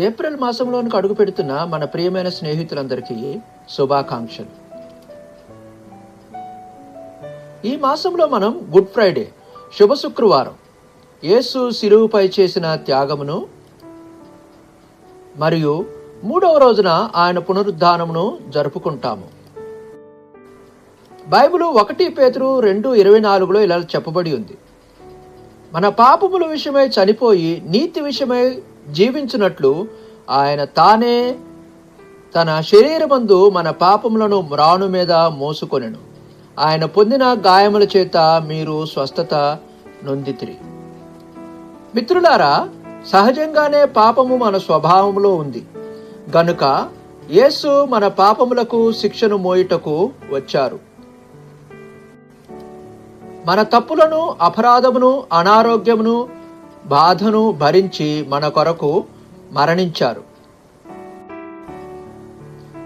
April మాసంలోనికి అడుగు పెడుతున్న మన ప్రియమైన స్నేహితులందరికీ శుభాకాంక్షలు. ఈ మాసంలో మనం గుడ్ ఫ్రైడే, శుభ శుక్రవారం, యేసు శిలువపై చేసిన త్యాగమును మరియు 3వ రోజున ఆయన పునరుద్ధానమును జరుపుకుంటాము. బైబిలు 1 పేతురు 2:24 ఇలా చెప్పబడి ఉంది, మన పాపముల విషయమై చనిపోయి నీతి విషయమై జీవించినట్లు ఆయన తానే తన శరీరమందు మన పాపములను మ్రాను మీద మోసుకొనెను. ఆయన పొందిన గాయముల చేత మీరు స్వస్థత నొందితిరి. మిత్రులారా, సహజంగానే పాపము మన స్వభావంలో ఉంది గనుక యేసు మన పాపములకు శిక్షను మోయుటకు వచ్చారు. మన తప్పులను, అపరాధమును, అనారోగ్యమును, బాధను భరించి మన కొరకు మరణించారు.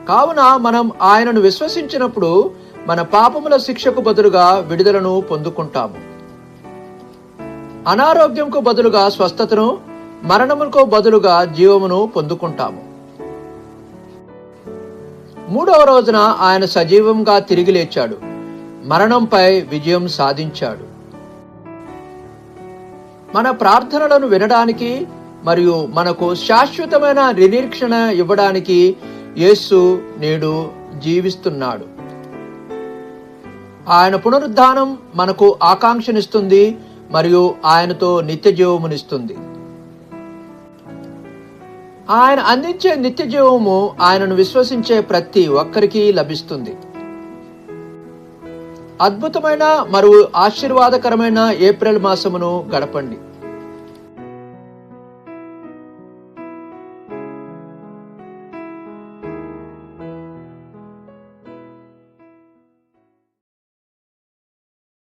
కావున మనం ఆయనను విశ్వసించినప్పుడు మన పాపముల శిక్షకు బదులుగా విడుదలను పొందుకుంటాము. అనారోగ్యంకు బదులుగా స్వస్థతను, మరణములకు బదులుగా జీవమును పొందుకుంటాము. 3వ రోజున ఆయన సజీవంగా తిరిగి లేచాడు, మరణంపై విజయం సాధించాడు. మన ప్రార్థనలను వినడానికి మరియు మనకు శాశ్వతమైన నిరీక్షణ ఇవ్వడానికి యేసు నేడు జీవిస్తున్నాడు. ఆయన పునరుద్ధానం మనకు ఆకాంక్షనిస్తుంది మరియు ఆయనతో నిత్య జీవమునిస్తుంది. ఆయన అందించే నిత్య జీవము ఆయనను విశ్వసించే ప్రతి ఒక్కరికి లభిస్తుంది. అద్భుతమైన మరియు ఆశీర్వాదకరమైన ఏప్రిల్ మాసమును గడపండి.